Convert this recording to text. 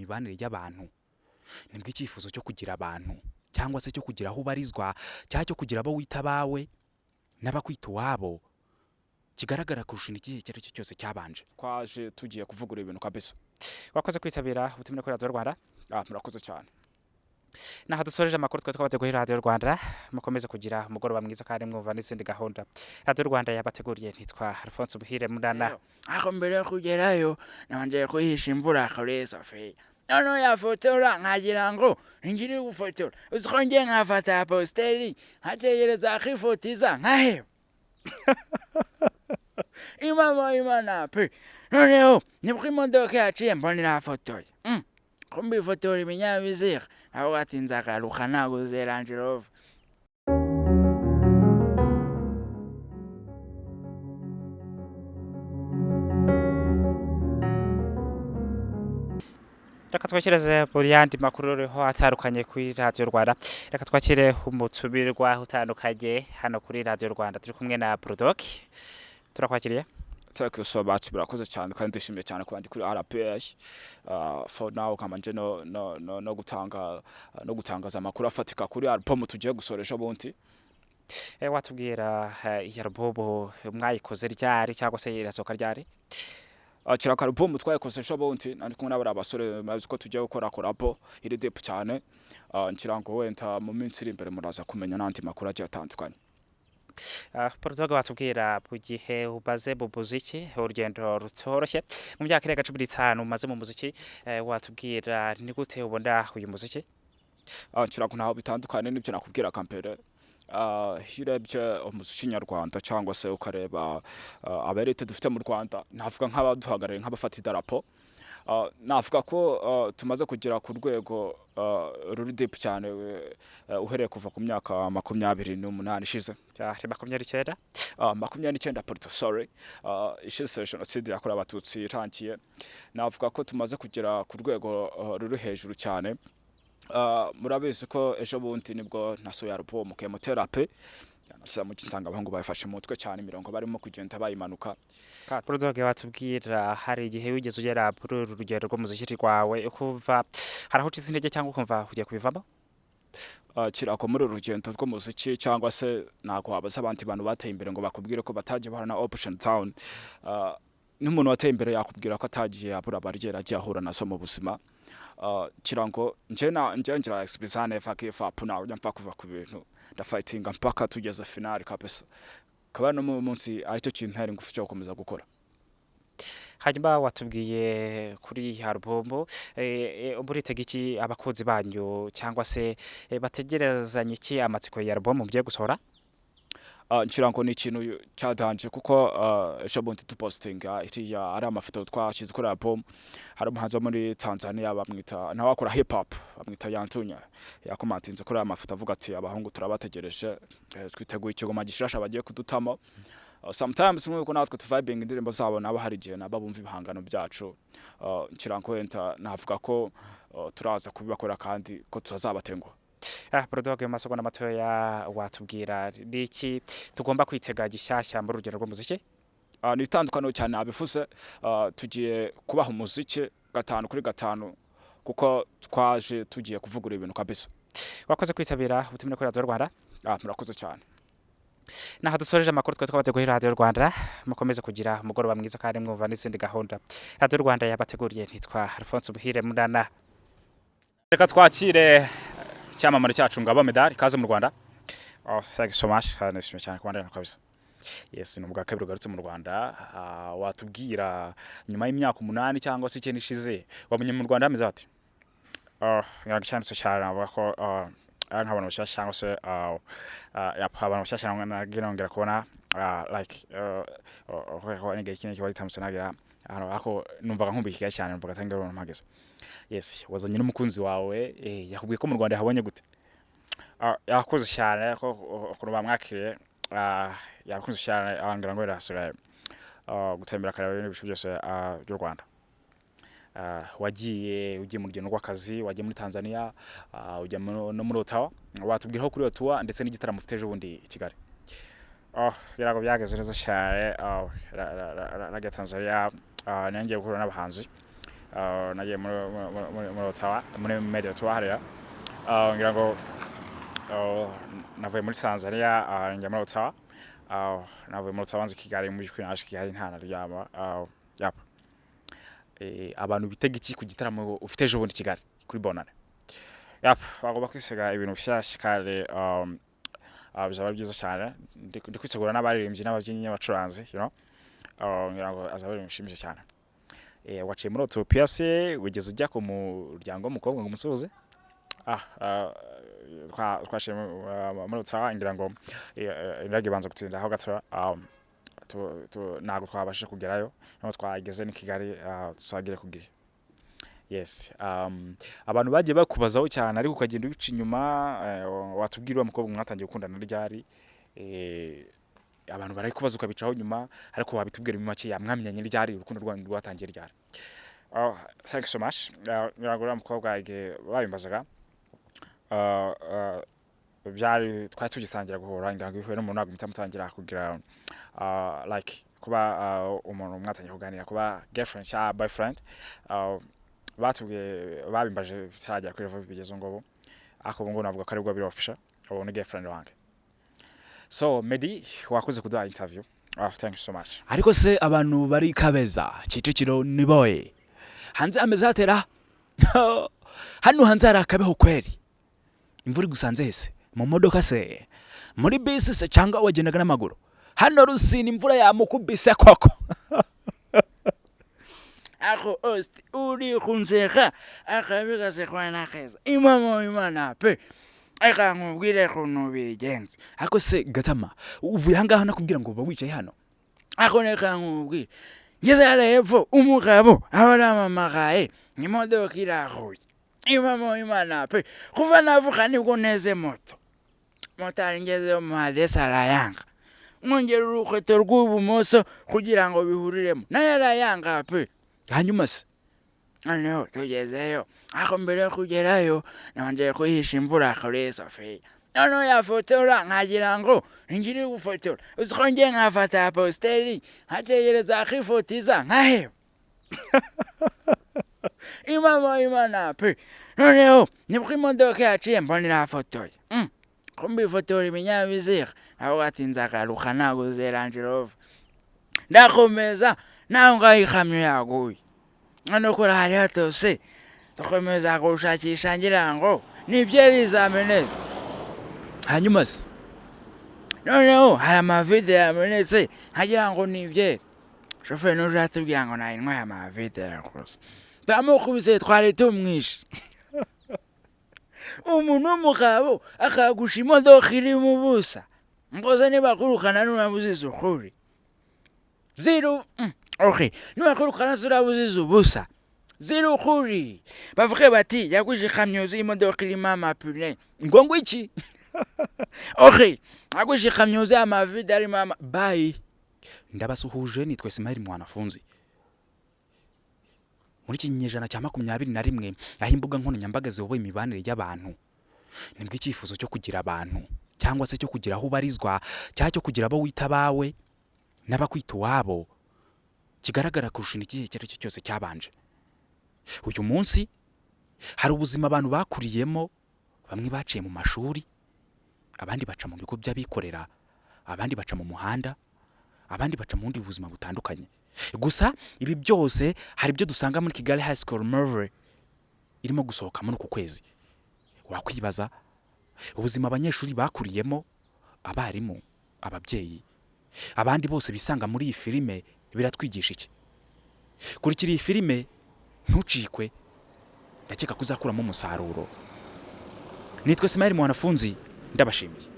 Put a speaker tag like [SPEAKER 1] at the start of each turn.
[SPEAKER 1] mibanire y'abantu nibwo icyifuzo cyo kugira abantu cyangwa se cyo kugira aho ubarizwa cyangwa cyo kugira abo wita bawe n'abakwita wabo kigaragara kurusha igihe cyo cyose cyabanje. Twaje tugiye kuvugura ibintu kabisa. Wakoze kwitabira ubutumire kuri Radio Rwanda. Murakoze cyane. Naho dusoreje amakuru twa twabateguriye Radio Rwanda, mukomeze kugira umugoroba mwiza kandi mwumva n'izindi gahunda Radio Rwanda yabateguriye. Nitwa Alphonse Buhire Munana.
[SPEAKER 2] Aho mbere kugerayo nabanje kuhisha imvura kare Sophie. None yafotora nkagira ngo ngiri gufotora. Uzkonje nkafata posteri hategereza khifotiza nkahe. Imana pe. Noneho nibwo imodoka yaciye mbonera fotoye. Kumbi fotori ibinyabizira aho gatinza karuka naguze Range Rover.
[SPEAKER 3] Reka twakireze muri yandi makuru reho atandukanye kuri Radio Rwanda. Reka twakire umutubirwa utandukanye hano kuri Radio Rwanda. Turi kumwe na Bull Dog. Turakwakiriye.
[SPEAKER 1] Thank you so much. Murakoze cyane kandi ndishimiye cyane kwandi kuri RPS. For now kamanje no gutangaza amakuru afatika kuri album tugiye gusoresha bonti.
[SPEAKER 3] Watubwira iyi album mwayikoze ryari cyangwa se irasoka ryari?
[SPEAKER 1] Kiraka album twayikosesha bonti nandi kumwe n'abari abasore maze ko tugiye gukora korapo iri deep cyane. Nkirango wenta mu minsi iri imbere muraza kumenya nanti makuru agiye atandukanye.
[SPEAKER 3] Bull Dog watubwira mu gihe ubaze mu muziki urugendo rutoroshye mu myaka irenga 15 umaze mu muziki, watubwira ni gute ubona uyu muziki?
[SPEAKER 1] Kirako ntaho bitandukanye n'ibyo nakubwira kampere. Hirebye umuziki nyarwanda cyangwa se ukareba aberete dufite mu Rwanda, navuga nk'abaduhagarariye nk'abafata idarapo. Navuga ko tumaze kugira ku rwego ruri deep cyane uhereye kuva ku myaka 28 ishize.
[SPEAKER 3] Cyari 29?
[SPEAKER 1] 29 Porto, sorry. Ishize jenoside yakorewe abatutsi irangiye. Navuga ko tumaze kugira ku rwego ruri hejuru cyane. Murabizi ko ejo bundi nibwo nasohoye album Chemotherapy. Nashyize mu kinsanga abahungu bayifashe mu mutwe cyane imirongo barimo kugenda bayimanuka.
[SPEAKER 3] Bull Dog watubwira hari igihe wigeze ugera kuri uru rugendo rw'umuziki rwawe ukumva haraho ucize intege cyangwa ukumva ugiye kubivamo?
[SPEAKER 1] Kirako muri urugendo rw'umuziki cyangwa se nago abaza abandi bantu bateye imbere ngo bakubwire ko batagiye bahana option town. N'umuntu wateye imbere yakubwira ko atagiye abura barigera agiye ahura naso mu buzima. Kirango nje ngira expressane fakifa puna ujya kuva ku bintu ndafightinga mpaka tugeze finale kabisa. Kaba no mu munsi aricyo kintu ntari ngufu cyo gukomeza gukora.
[SPEAKER 3] Hanyuma watubwiye kuri album uburitega iki abakozi banyu cyangwa se bategerezanye iki amatsiko ya album mugiye gusohora?
[SPEAKER 1] Nkirango ni ikintu cyadanje kuko ejo bundi tupostinga iriya ari amafoto twashize kuri album. Hari umuhanzi muri Tanzania bamwita nawe akora hip hop bamwita Yantunya yakomantinze kuri amafoto avuga ati abahungu turabategereje twiteguye ikigoma gishasha bagiye kudutamo. Sometimes nk'uko natwe tuvibing indirimbo zabo nabo hari igihe nabo bumva ibihangano byacu. Nkirango wenta navuga ko turaza kubibakora kandi ko tuzabatenguha.
[SPEAKER 3] Bull Dog mu masegonda matoya watubwira niki tugomba kwitega gishyashya muri urugendo rw'umuziki?
[SPEAKER 1] Ni itandukano cyane abifuze. Tugiye kubaha umuziki 5 kuri 5 kuko twaje tugiye kuvugura ibintu kabisa.
[SPEAKER 3] Wakoze kwitabira ubutumire kuri Radio Rwanda.
[SPEAKER 1] Murakoze cyane.
[SPEAKER 3] Naho dusoreje amakuru twa twabateguriye Radio Rwanda, mukomeze kugira umugoroba mwiza kandi mwumva n'izindi gahunda Radio Rwanda yabateguriye. Nitwa Alphonse Buhire Munana. Reka twakire cyamamare cyacu ngaba Meddy kaze mu Rwanda. Thank you so much. Nishimiye cyane kwandana kabisa. Yes, nubwo kabiri garutse mu Rwanda. Watubwira nyuma y'imyaka 8 cyangwa se 9 ishize wamenye mu Rwanda ameze ati? Yaracyanditse cyane avuga ko nk'abantu bashyashya cyangwa se abantu bashyashya nongera kubona like nige ikintu kitamutse nagira ako numvaga nkumbikiye cyane numvaga tangero mpageze. Yes, wazanye n'umukunzi wawe yakubwiye ko mu Rwanda habonye gute? Yakuze cyane ko kuruba mwakire yakuze cyane angira ngo irasira gutembera kare n'ibisho byose by'u Rwanda. Ugiye mu rugendo rw'akazi wagiye muri Tanzania ujya no muri Ottawa watubwiraho kuri Ottawa ndetse n'igitaramo ufite ejo bundi i Kigali. Birago byageze neza cyane na Tanzania nangiye guhura n'abahanzi nagiye muri Ottawa muri Meddy Olivier ngira ngo navuye muri Tanzania njya muri Ottawa navuye muri Ottawa nzi Kigali mu by'ukuri naje Kigali ntana ryama yapa abantu bitega iki ku gitaramo ufite ejo bundi Kigali kuri Bonane yapa bagomba kwisega ibintu byashya kare bizaba byiza cyane ndi kwisegura n'abaririmbyi n'ababyinnyi n'abacuranzi ngira ngo azaba ari mushimije cyane waciye muri Ethiopia se wigeze ujya ku muryango w'umukobwa ngo umusuhuze twashe muri Ottawa ngira ngo irage banza gutsinda aho gato nago twabashije kugerayo no twageze ni Kigali tusagire kugiye yes abantu bagiye bakubazaho cyane ariko ukagenda ubica inyuma watubwira umukobwa mwatangiye gukundana ryari abantu barayikubaza ukabicaho nyuma ariko wabitubwira mu make yamwamenyanye ryari urukundo rwanyu rwatangiye ryari thank you so much niragura umukobwa babimbazaga byari twari tugisangira guhora ingango ihuye n'umuntu nagumita mutangira kugira like kuba umuntu mwatangiye kuganira kuba girlfriend cyangwa boyfriend batubwiye babimbaje cyaragera kuri level bigeze ngobo ako ngo navuga ko ari bwo biri official abo ni girlfriend wange so Meddy wakoze kuduha interview thank you so much
[SPEAKER 1] ariko se abantu bari Kabeza Kicukiro ni boye hanze ameze hatera hano hanze hari akabeho kweri imvura gusanze hese mu modoka se muri bisi se cyangwa wagendaga n'amaguru hano Rusine imvura yamukubise koko
[SPEAKER 2] ako ost uri kunzeka akabiga se kwana keza imana pe eka nkubwire kuno bigenze
[SPEAKER 1] ako se Gatama uvuye hangaha nakubwira ngo bawicaye hano
[SPEAKER 2] ako neka nkubwire ngeze hepfo umugabo abaramamagaye imodoka irahuye imana pe kuva navuka nibwo neze moto ari ngeze mu hadesara yanga mwongera urukweto rw'ubumoso kugira ngo bihuriremo nayo arayanga pe
[SPEAKER 1] hanyuma se
[SPEAKER 2] ano tugezeyo ako mbere yo kugerayo nabanje kuhisha imvura kare Sophie none yafotora nkagira ngo ngiri gufotora uzikongeye nkafata posteri nkategereza akifotiza nkahe imana pe noneho nibwo imodoka yaciye mbonera fotoye kumbi fotora ibinyabiziga aho gatinza akaruka naguze Range Rover ndakomeza naho ngayikamyo yaguye ano kora hari hatose tukomeza gushakisha ngira ngo nibye bizamenetse
[SPEAKER 1] hanyuma se
[SPEAKER 2] noneho hari amavide yamenetse nkagira ngo nibye shoferi n'uje atubwira ngo nayinwa amavide yakose bamukubise twari tumwishe umuntu w'umugabo akagusha imodoka iri mu busa ngoze nibakurukana n'urabuziza ukuri zero okay nibakurukana zurabuziza ubusa zero ukuri bavuge bati yaguje kamyozo imodoka iri mama pune
[SPEAKER 1] ngo iki
[SPEAKER 2] okay aguje kamyozo amavide ari mama
[SPEAKER 1] bye ndabasuhuje nitwe Ismael mwanafunzi muri kinyejana cya 21 aho imbuga nkoranyambaga ziyoboye imibanire y'abantu nibwo icyifuzo cyo kugira abantu cyangwa se cyo kugira aho barizwa cyangwa cyo kugira abo wita bawe n'abakwita wabo kigaragara kurusha igihe cyo cyose cyabanje uyu munsi hari ubuzima abantu bakuriyemo bamwe baciye mu mashuri abandi baca mu bigo by'abikorera abandi baca mu muhanda abandi baca mu ndi buzima butandukanye gusa ibi byose hari byo dusanga muri Kigali High School Movie irimo gusohoka muri uku kwezi wakwibaza ubuzima abanyeshuri bakuriyemo abarimu ababyeyi abandi bose bisanga muri iyi filime biratwigisha iki kurikira iyi filime ntucikwe ndakeka kuzakuramo umusaruro nitwe Ismael mwanafunzi ndabashimiye